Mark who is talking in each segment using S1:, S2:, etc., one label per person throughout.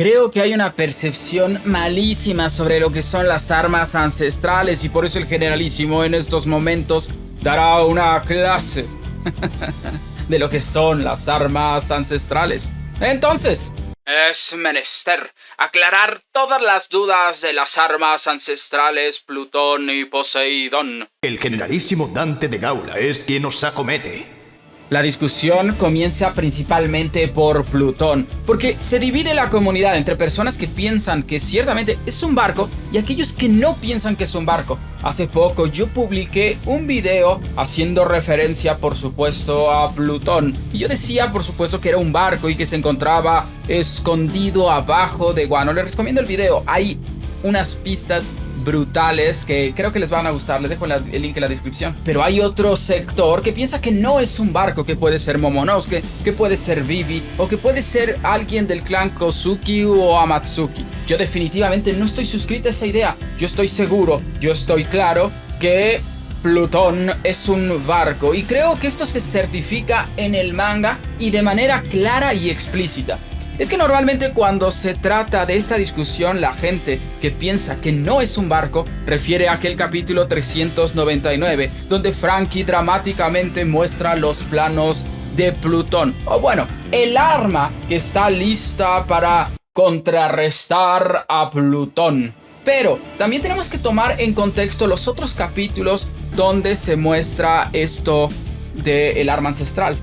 S1: Creo que hay una percepción malísima sobre lo que son las armas ancestrales y por eso el generalísimo en estos momentos dará una clase de lo que son las armas ancestrales. Entonces, es menester aclarar todas las dudas de las armas ancestrales Plutón y Poseidón.
S2: El generalísimo Dante de Gaula es quien os acomete.
S1: La discusión comienza principalmente por Plutón, porque se divide la comunidad entre personas que piensan que ciertamente es un barco y aquellos que no piensan que es un barco. Hace poco yo publiqué un video haciendo referencia, por supuesto, a Plutón. Y yo decía, por supuesto, que era un barco y que se encontraba escondido abajo de Guano. Les recomiendo el video, hay unas pistas brutales que creo que les van a gustar. Les dejo el link en la descripción. Pero hay otro sector que piensa que no es un barco, que puede ser Momonosuke, que puede ser Vivi o que puede ser alguien del clan Kozuki o Amatsuki. Yo definitivamente no estoy suscrito a esa idea. Yo estoy seguro, yo estoy claro que Plutón es un barco y creo que esto se certifica en el manga y de manera clara y explícita. Es que normalmente cuando se trata de esta discusión, la gente que piensa que no es un barco refiere a aquel capítulo 399, donde Franky dramáticamente muestra los planos de Plutón. O bueno, el arma que está lista para contrarrestar a Plutón. Pero también tenemos que tomar en contexto los otros capítulos donde se muestra esto del arma ancestral.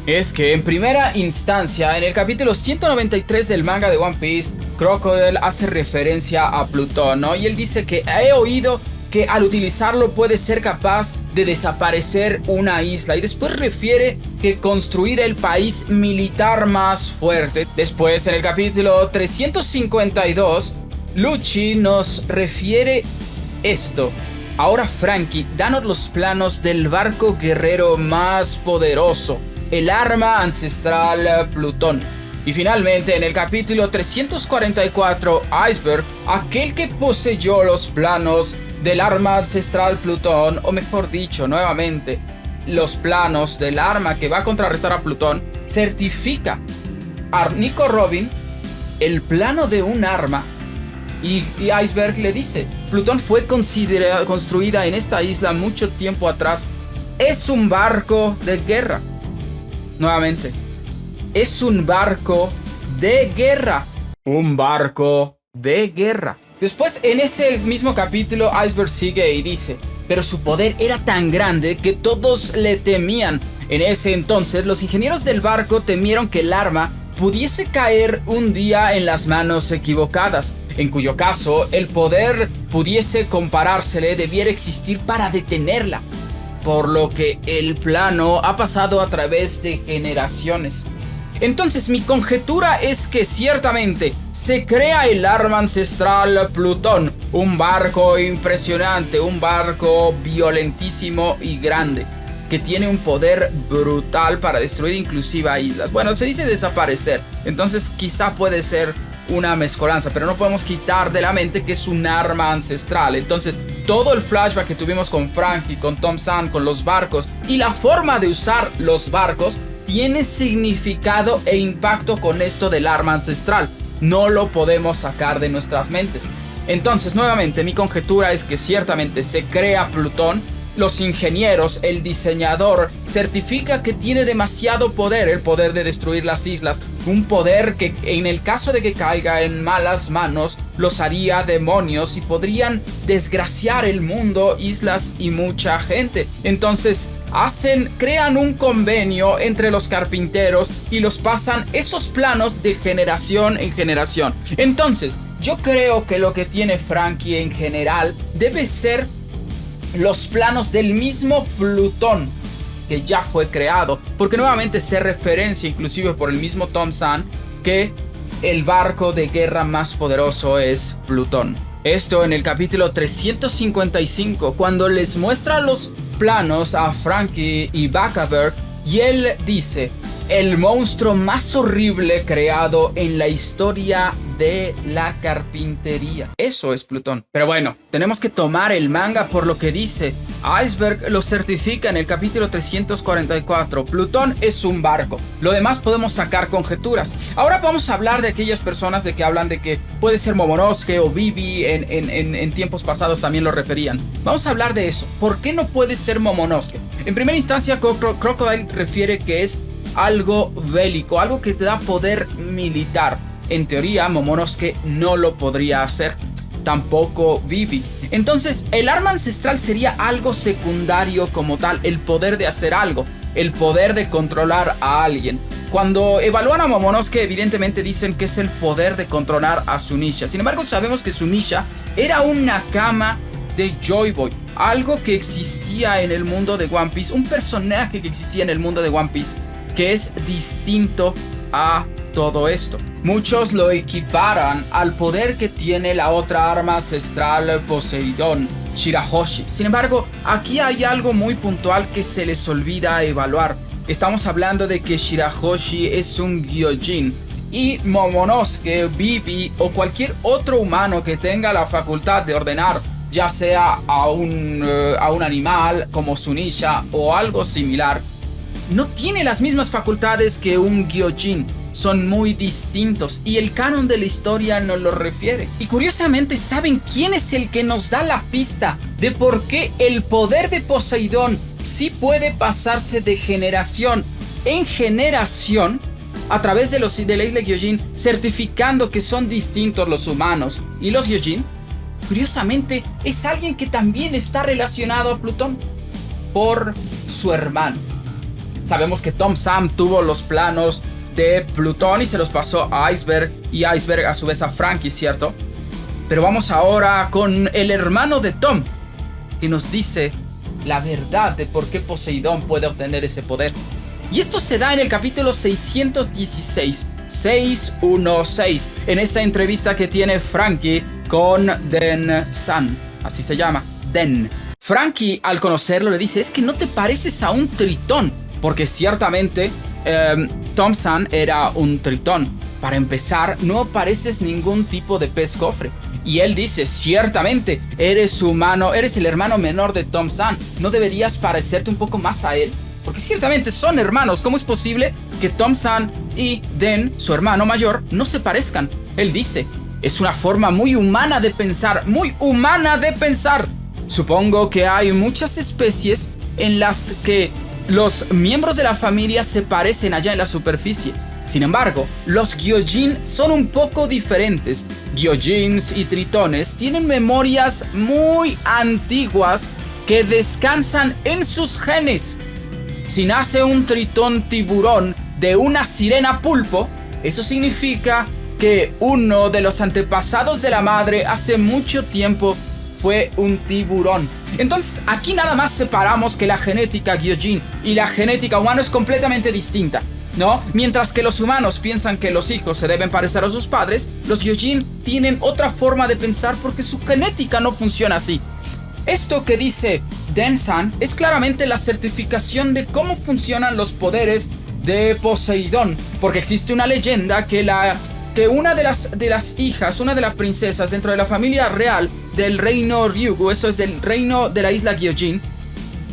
S1: Es que en primera instancia, en el capítulo 193 del manga de One Piece, Crocodile hace referencia a Plutón, ¿no? Y él dice que he oído que al utilizarlo puede ser capaz de desaparecer una isla. Y después refiere que construir el país militar más fuerte. Después, en el capítulo 352, Lucci nos refiere esto. Ahora Franky, danos los planos del barco guerrero más poderoso, el arma ancestral Plutón. Y finalmente en el capítulo 344, Iceberg, aquel que poseyó los planos del arma ancestral Plutón, o mejor dicho, nuevamente, los planos del arma que va a contrarrestar a Plutón, certifica a Nico Robin el plano de un arma. Y Iceberg le dice, Plutón fue construida en esta isla mucho tiempo atrás. Es un barco de guerra. Nuevamente, es un barco de guerra. Un barco de guerra. Después, en ese mismo capítulo, Iceberg sigue y dice, pero su poder era tan grande que todos le temían. En ese entonces, los ingenieros del barco temieron que el arma pudiese caer un día en las manos equivocadas, en cuyo caso el poder pudiese comparársele, debiera existir para detenerla. Por lo que el plano ha pasado a través de generaciones. Entonces mi conjetura es que ciertamente se crea el arma ancestral Plutón, un barco impresionante, un barco violentísimo y grande, que tiene un poder brutal para destruir inclusive a islas. Bueno, se dice desaparecer, entonces quizá puede ser una mezcolanza, pero no podemos quitar de la mente que es un arma ancestral. Entonces todo el flashback que tuvimos con Franky, con Tom-san, con los barcos y la forma de usar los barcos tiene significado e impacto con esto del arma ancestral. No lo podemos sacar de nuestras mentes. Entonces nuevamente mi conjetura es que ciertamente se crea Plutón. Los ingenieros, el diseñador, certifica que tiene demasiado poder, el poder de destruir las islas. Un poder que en el caso de que caiga en malas manos, los haría demonios y podrían desgraciar el mundo, islas y mucha gente. Entonces crean un convenio entre los carpinteros y los pasan esos planos de generación en generación. Entonces yo creo que lo que tiene Franky en general debe ser los planos del mismo Plutón que ya fue creado, porque nuevamente se referencia inclusive por el mismo Tom-san que el barco de guerra más poderoso es Plutón. Esto en el capítulo 355, cuando les muestra los planos a Franky y Bakaberg, y él dice, el monstruo más horrible creado en la historia de la carpintería. Eso es Plutón. Pero bueno, tenemos que tomar el manga por lo que dice. Iceberg lo certifica en el capítulo 344. Plutón es un barco. Lo demás podemos sacar conjeturas. Ahora vamos a hablar de aquellas personas de que hablan de que puede ser Momonosuke o Vivi. En tiempos pasados también lo referían. Vamos a hablar de eso. ¿Por qué no puede ser Momonosuke? En primera instancia, Crocodile refiere que es algo bélico, algo que te da poder militar. En teoría, Momonosuke no lo podría hacer, tampoco Vivi. Entonces, el arma ancestral sería algo secundario como tal, el poder de hacer algo, el poder de controlar a alguien. Cuando evalúan a Momonosuke, evidentemente dicen que es el poder de controlar a Zunisha. Sin embargo, sabemos que Zunisha era un nakama de Joy Boy, algo que existía en el mundo de One Piece, un personaje que existía en el mundo de One Piece, que es distinto a todo esto. Muchos lo equiparan al poder que tiene la otra arma ancestral Poseidón, Shirahoshi. Sin embargo, aquí hay algo muy puntual que se les olvida evaluar. Estamos hablando de que Shirahoshi es un Gyojin y Momonosuke, Vivi o cualquier otro humano que tenga la facultad de ordenar, ya sea a un animal como Zunisha o algo similar, no tiene las mismas facultades que un Gyojin. Son muy distintos y el canon de la historia nos lo refiere. Y curiosamente, ¿saben quién es el que nos da la pista de por qué el poder de Poseidón sí puede pasarse de generación en generación a través de la isla Gyojin, certificando que son distintos los humanos y los Gyojin? Curiosamente, es alguien que también está relacionado a Plutón por su hermano. Sabemos que Tom Sam tuvo los planos de Plutón y se los pasó a Iceberg, y Iceberg a su vez a Franky, ¿cierto? Pero vamos ahora con el hermano de Tom, que nos dice la verdad de por qué Poseidón puede obtener ese poder. Y esto se da en el capítulo 616, en esa entrevista que tiene Franky con Den-san, así se llama, Den. Franky, al conocerlo, le dice: es que no te pareces a un tritón, porque ciertamente Tom-san era un tritón. Para empezar, no pareces ningún tipo de pez cofre. Y él dice: ciertamente, eres humano, eres el hermano menor de Tom-san. ¿No deberías parecerte un poco más a él? Porque ciertamente son hermanos. ¿Cómo es posible que Tom-san y Den, su hermano mayor, no se parezcan? Él dice: es una forma muy humana de pensar, muy humana de pensar. Supongo que hay muchas especies en las que los miembros de la familia se parecen allá en la superficie. Sin embargo, los Gyojin son un poco diferentes. Gyojins y tritones tienen memorias muy antiguas que descansan en sus genes. Si nace un tritón tiburón de una sirena pulpo, eso significa que uno de los antepasados de la madre hace mucho tiempo fue un tiburón. Entonces aquí nada más separamos que la genética Gyojin y la genética humana es completamente distinta, ¿no? Mientras que los humanos piensan que los hijos se deben parecer a sus padres, los Gyojin tienen otra forma de pensar porque su genética no funciona así. Esto que dice Den-san es claramente la certificación de cómo funcionan los poderes de Poseidón, porque existe una leyenda que una de las hijas, una de las princesas dentro de la familia real del reino Ryugu, eso es del reino de la isla Gyojin,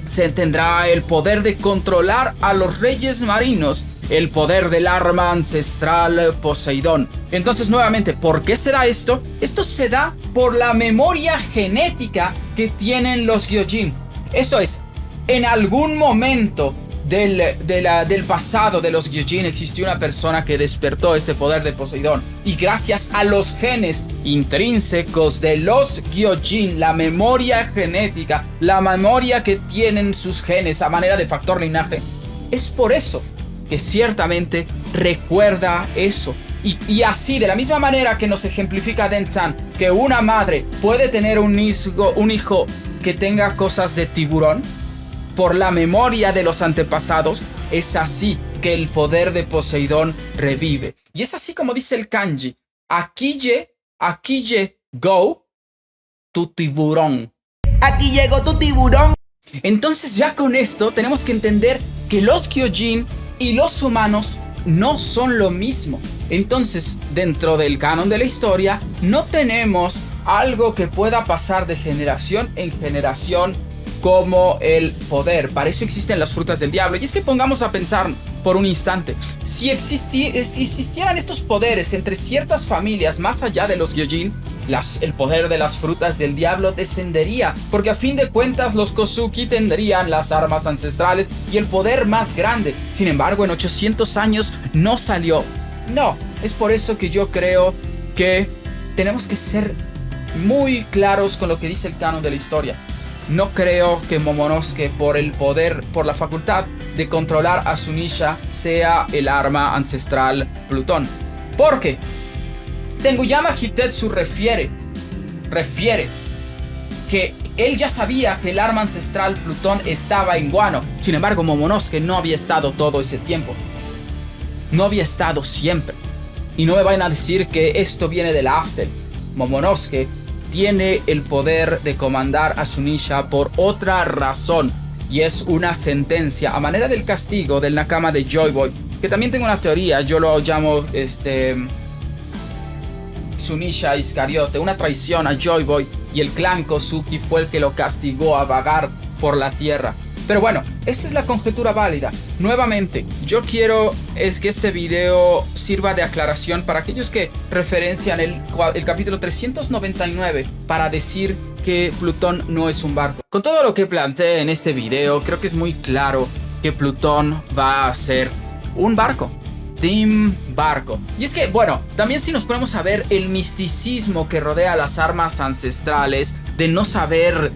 S1: se tendrá el poder de controlar a los reyes marinos, el poder del arma ancestral Poseidón. Entonces, nuevamente, ¿por qué se da esto? Esto se da por la memoria genética que tienen los Gyojin. Eso es, en algún momento del pasado de los Gyojin existió una persona que despertó este poder de Poseidón, y gracias a los genes intrínsecos de los Gyojin, la memoria genética, la memoria que tienen sus genes a manera de factor linaje, es por eso que ciertamente recuerda eso. Y así, de la misma manera que nos ejemplifica Den-san, que una madre puede tener un hijo que tenga cosas de tiburón, por la memoria de los antepasados, es así que el poder de Poseidón revive. Y es así como dice el kanji: Akille go tu tiburón.
S3: Aquí llegó tu tiburón.
S1: Entonces, ya con esto tenemos que entender que los Gyojin y los humanos no son lo mismo. Entonces, dentro del canon de la historia, no tenemos algo que pueda pasar de generación en generación como el poder. Para eso existen las frutas del diablo. Y es que pongamos a pensar por un instante, si existieran estos poderes entre ciertas familias más allá de los Gyojin, el poder de las frutas del diablo descendería, porque a fin de cuentas los Kozuki tendrían las armas ancestrales y el poder más grande. Sin embargo, en 800 años no salió. No, es por eso que yo creo que tenemos que ser muy claros con lo que dice el canon de la historia. No creo que Momonosuke, por el poder, por la facultad de controlar a Zunisha, sea el arma ancestral Plutón. Porque Tenguyama Hitetsu refiere que él ya sabía que el arma ancestral Plutón estaba en Wano. Sin embargo, Momonosuke no había estado todo ese tiempo. No había estado siempre. Y no me vayan a decir que esto viene del After. Momonosuke tiene el poder de comandar a Zunisha por otra razón, y es una sentencia a manera del castigo del Nakama de Joy Boy, que también tengo una teoría. Yo lo llamo Zunisha Iscariote, una traición a Joy Boy, y el clan Kozuki fue el que lo castigó a vagar por la tierra. Pero bueno, esta es la conjetura válida. Nuevamente, yo quiero que este video sirva de aclaración para aquellos que referencian el capítulo 399 para decir que Plutón no es un barco. Con todo lo que planteé en este video, creo que es muy claro que Plutón va a ser un barco. Team Barco. Y es que, bueno, también si nos ponemos a ver el misticismo que rodea las armas ancestrales, de no saber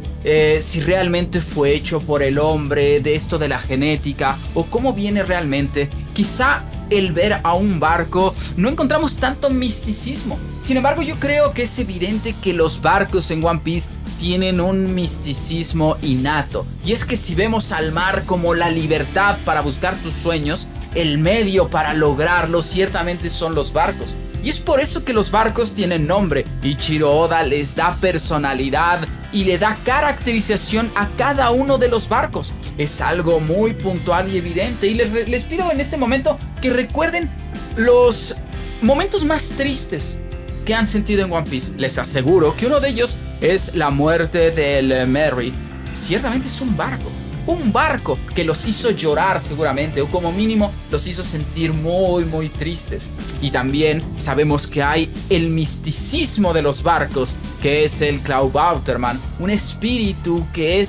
S1: si realmente fue hecho por el hombre, de esto de la genética, o cómo viene realmente, quizá el ver a un barco no encontramos tanto misticismo. Sin embargo, yo creo que es evidente que los barcos en One Piece tienen un misticismo innato. Y es que si vemos al mar como la libertad para buscar tus sueños, el medio para lograrlo ciertamente son los barcos. Y es por eso que los barcos tienen nombre. Ichiro Oda les da personalidad y le da caracterización a cada uno de los barcos. Es algo muy puntual y evidente. Y les pido en este momento que recuerden los momentos más tristes que han sentido en One Piece. Les aseguro que uno de ellos es la muerte del Merry. Ciertamente es un barco. Un barco que los hizo llorar seguramente, o como mínimo los hizo sentir muy muy tristes. Y también sabemos que hay el misticismo de los barcos, que es el Clawbautermann, un espíritu que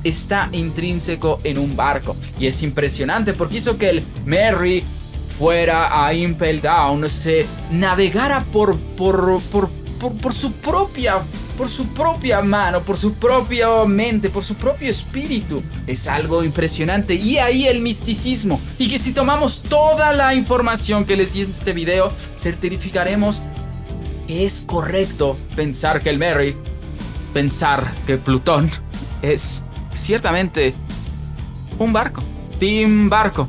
S1: está intrínseco en un barco. Y es impresionante porque hizo que el Merry fuera a Impel Down, se navegara por su propia mano, por su propia mente, por su propio espíritu. Es algo impresionante. Y ahí el misticismo. Y que si tomamos toda la información que les di en este video, certificaremos que es correcto pensar que el Merry, pensar que Plutón es ciertamente un barco. Team Barco.